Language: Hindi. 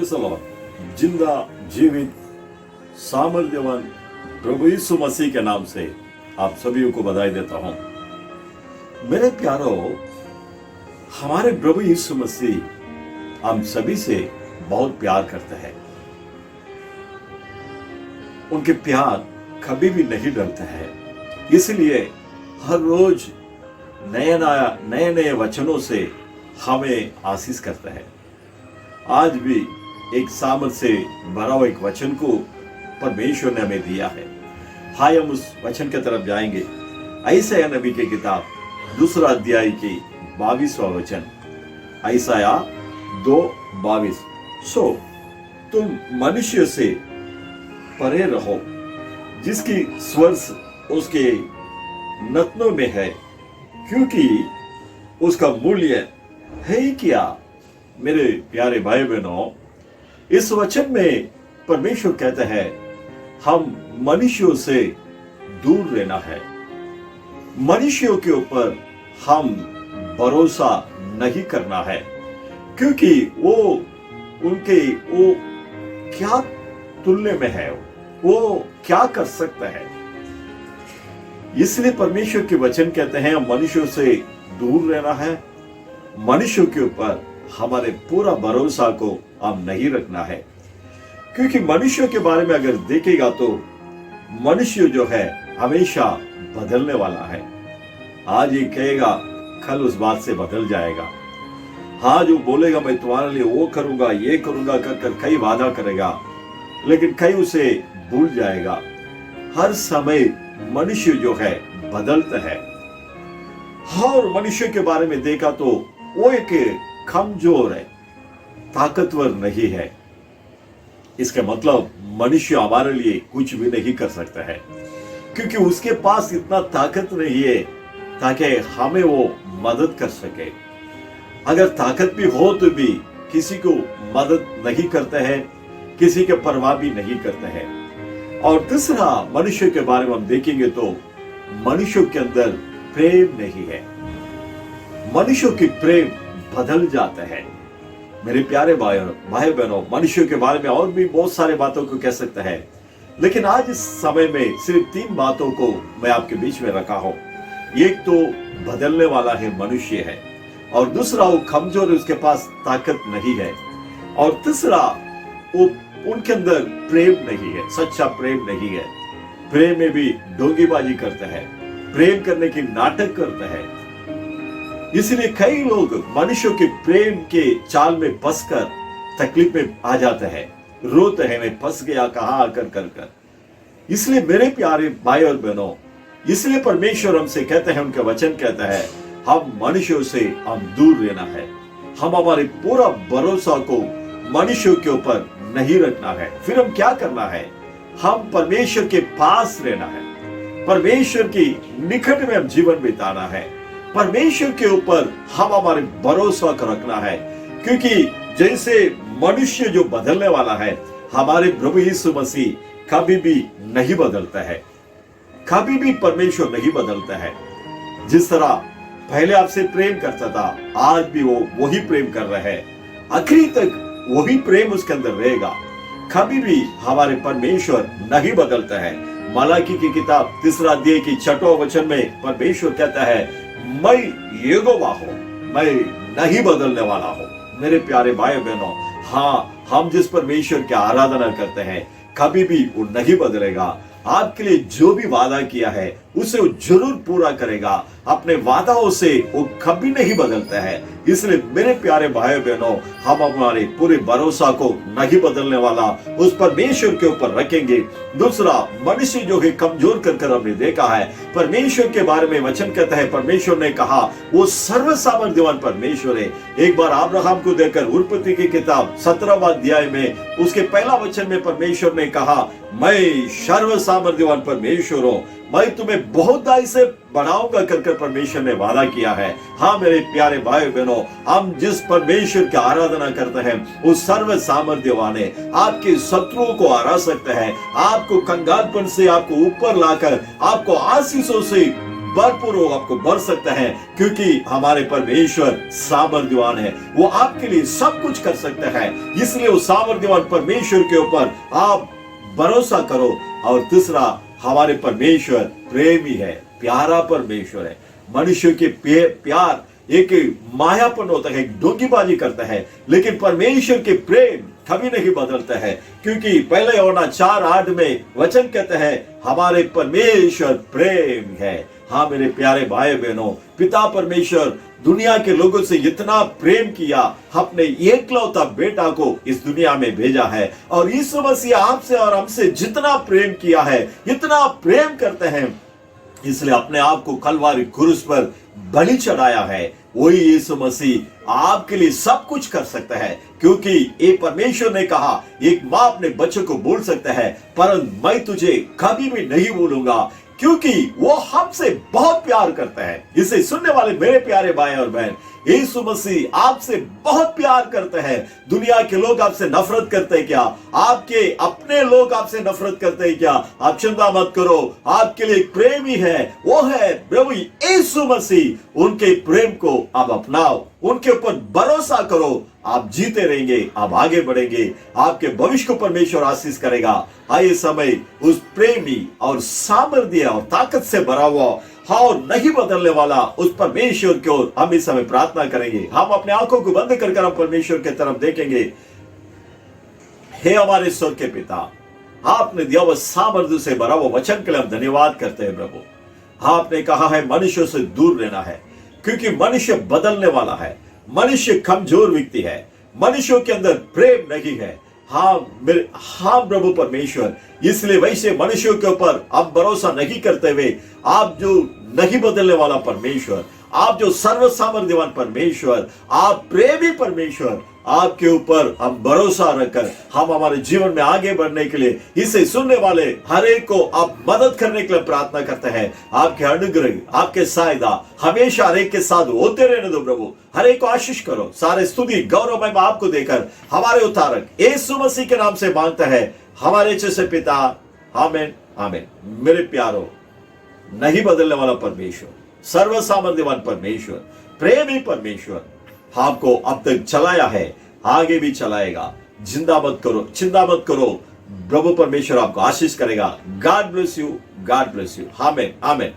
Praise the Lord. जिंदा जीवित सामर्थ्यवान प्रभु यीशु मसीह के नाम से आप सभी को बधाई देता हूं। मेरे प्यारों, हमारे प्रभु यीशु मसीह हम सभी से बहुत प्यार करते हैं। उनके प्यार कभी भी नहीं डरता है, इसलिए हर रोज नए नए वचनों से हमें आशीष करता है। आज भी एक सामर्थ्य से भरा हुआ एक वचन को परमेश्वर ने हमें दिया है। हाय, हम उस वचन की तरफ जाएंगे। यशायाह नबी की किताब 2 अध्याय की 22वां वचन, यशायाह 2:22। सो तुम मनुष्य से परे रहो, जिसकी स्वर्ष उसके नथनों में है, क्योंकि उसका मूल्य है ही क्या। मेरे प्यारे भाई बहनों, इस वचन में परमेश्वर कहता है हम मनुष्यों से दूर रहना है। मनुष्यों के ऊपर हम भरोसा नहीं करना है, क्योंकि वो क्या तुलने में है, वो क्या कर सकता है। इसलिए परमेश्वर के वचन कहते हैं मनुष्यों से दूर रहना है। मनुष्यों के ऊपर हमारे पूरा भरोसा को हम नहीं रखना है, क्योंकि मनुष्य के बारे में अगर देखेगा तो मनुष्य जो है हमेशा बदलने वाला है। आज ये कहेगा, कल उस बात से बदल जाएगा। हाँ, जो बोलेगा मैं तुम्हारे लिए वो करूंगा, ये करूंगा कर कई वादा करेगा, लेकिन कई उसे भूल जाएगा। हर समय मनुष्य जो है बदलता है। और मनुष्य के बारे में देखा तो वो एक कमजोर है, ताकतवर नहीं है। इसका मतलब मनुष्य हमारे लिए कुछ भी नहीं कर सकता है, क्योंकि उसके पास इतना ताकत नहीं है ताकि हमें वो मदद कर सके। अगर ताकत भी हो तो भी किसी को मदद नहीं करता है, किसी के परवाह भी नहीं करता है। और तीसरा, मनुष्य के बारे में हम देखेंगे तो मनुष्य के अंदर प्रेम नहीं है। मनुष्य की प्रेम बदल जाता है। मेरे प्यारे भाई बहनों, मनुष्य के बारे में और भी बहुत सारे बातों को कह सकता है, लेकिन आज इस समय में सिर्फ 3 बातों को मैं आपके बीच में रखा हूं। एक तो बदलने वाला है, मनुष्य है, और दूसरा वो कमजोर है, उसके पास ताकत नहीं है, और तीसरा वो उनके अंदर प्रेम नहीं है, सच्चा प्रेम नहीं है। प्रेम में भी ढोंगीबाजी करता है, प्रेम करने की नाटक करता है। इसलिए कई लोग मनुष्य के प्रेम के चाल में फंसकर तकलीफ में आ जाते हैं, रोते हैं, मैं फंस गया कहां आकर कर। इसलिए मेरे प्यारे भाई और बहनों, इसलिए परमेश्वर हमसे कहते हैं, उनका वचन कहता है हम मनुष्यों से हम दूर रहना है। हम हमारे पूरा भरोसा को मनुष्यों के ऊपर नहीं रखना है। फिर हम क्या करना है? हम परमेश्वर के पास रहना है, परमेश्वर की निकट में हम जीवन बिताना है, परमेश्वर के ऊपर हम हमारे भरोसा को रखना है। क्योंकि जैसे मनुष्य जो बदलने वाला है, हमारे प्रभु यीशु मसीह कभी भी नहीं बदलता है, कभी भी परमेश्वर नहीं बदलता है। जिस तरह पहले आपसे प्रेम करता था, आज भी वो वही प्रेम कर रहा है, आखिरी तक वही प्रेम उसके अंदर रहेगा। कभी भी हमारे परमेश्वर नहीं बदलता है। मलाकी की किताब 3 अध्याय की 6वां वचन में परमेश्वर कहता है मैं यहोवा हूं, मैं नहीं बदलने वाला हूं। मेरे प्यारे भाई बहनों, हाँ, हम जिस परमेश्वर की आराधना करते हैं कभी भी वो नहीं बदलेगा। आपके लिए जो भी वादा किया है उसे वो जरूर पूरा करेगा। अपने वादाओं से वो कभी नहीं बदलता है। इसलिए मेरे प्यारे भाई बहनों, हम हमारे पूरे भरोसा को नहीं बदलने वाला उस परमेश्वर के ऊपर रखेंगे। दूसरा, मनुष्य जो है कमजोर कर हमने देखा है। परमेश्वर के बारे में वचन कहता है, परमेश्वर ने कहा वो सर्व सामर्थ्यवान परमेश्वर है। एक बार अब्राहम को देखकर उत्पत्ति की किताब 17वां अध्याय में उसके पहला वचन में परमेश्वर ने कहा मैं सर्व सामर्थ्यवान परमेश्वर हूं, मैं तुम्हें बहुत दाई से बढ़ाऊंगा कर परमेश्वर ने वादा किया है। हाँ मेरे प्यारे भाई बहनों, हम जिस परमेश्वर की आराधना करते हैं वो सर्व सामर्थ्यवान है। आपके शत्रुओं को हरा सकता है, आपको कंगालपन से आपको ऊपर लाकर आपको आशीषों से भरपूर हो, आपको भर सकता है, क्योंकि हमारे परमेश्वर सामर्थ्यवान है। वो आपके लिए सब कुछ कर सकता है, इसलिए वो सामर्थ्यवान परमेश्वर के ऊपर आप भरोसा करो। और तीसरा, हमारे परमेश्वर प्रेमी है, प्यारा परमेश्वर है। मनुष्य के प्यार एक मायापन होता है, डोंगीबाजी करता है, लेकिन परमेश्वर के प्रेम कभी नहीं बदलता है, क्योंकि पहले यूहन्ना 4:8 में वचन कहते हैं हमारे परमेश्वर प्रेम है। हाँ मेरे प्यारे भाई बहनों, पिता परमेश्वर दुनिया के लोगों से इतना प्रेम किया, अपने एकलौता बेटा को इस दुनिया में भेजा है। और यीशु मसीह आपसे और हमसे जितना प्रेम किया है, इतना प्रेम करते हैं, इसलिए अपने आप को कलवारी क्रूस पर बलि चढ़ाया है। वही यीशु मसीह आपके लिए सब कुछ कर सकता है, क्योंकि ये परमेश्वर ने कहा, एक माँ अपने बच्चों को बोल सकता है, परंतु मैं तुझे कभी भी नहीं बोलूंगा, क्योंकि वो हमसे बहुत प्यार करता है। इसे सुनने वाले मेरे प्यारे भाई और बहन, यीशु मसीह आपसे बहुत प्यार करते हैं। दुनिया के लोग आपसे नफरत करते हैं क्या? आपके अपने लोग आपसे नफरत करते हैं क्या? आप चिंता मत करो, आपके लिए प्रेमी है, वो है प्रभु यीशु मसीह। उनके प्रेम को आप अपनाओ, उनके ऊपर भरोसा करो, आप जीते रहेंगे, आप आगे बढ़ेंगे, आपके भविष्य को परमेश्वर आशीष करेगा। आइए समय उस प्रेमी और सामर्थ्य और ताकत से भरा हुआ, हाँ, और नहीं बदलने वाला उस परमेश्वर की ओर हम इस समय प्रार्थना करेंगे। हम अपने आंखों को बंद कर हम परमेश्वर की तरफ देखेंगे। हे हमारे स्वर के पिता, आपने दिया हुआ सामर्थ्य से भरा हुआ वचन के लिए हम धन्यवाद करते हैं प्रभु। आपने कहा है मनुष्यों से दूर रहना है, क्योंकि मनुष्य बदलने वाला है, मनुष्य कमजोर व्यक्ति है, मनुष्यों के अंदर प्रेम नहीं है। हाँ प्रभु परमेश्वर, इसलिए वैसे मनुष्यों के ऊपर आप भरोसा नहीं करते हुए, आप जो नहीं बदलने वाला परमेश्वर, आप जो सर्व सामर्थ्यवान परमेश्वर, आप प्रेमी परमेश्वर, आपके ऊपर हम भरोसा रखकर हम हमारे जीवन में आगे बढ़ने के लिए, इसे सुनने वाले हर एक को आप मदद करने के लिए प्रार्थना करते हैं। आपके अनुग्रह, आपके सहायता हमेशा हर एक के साथ होते रहने दो प्रभु। हर एक को आशीष करो। सारे स्तुति गौरव में आपको देकर हमारे उद्धारक यीशु मसीह के नाम से मांगता है हमारे जैसे पिता, आमीन आमीन। मेरे प्यारो, नहीं बदलने वाला परमेश्वर, सर्व सामर्थ्यवान परमेश्वर, प्रेमी परमेश्वर आपको अब तक चलाया है, आगे भी चलाएगा। चिंता मत करो, चिंता मत करो, प्रभु परमेश्वर आपको आशीष करेगा। God bless you, God bless you. आमीन आमीन।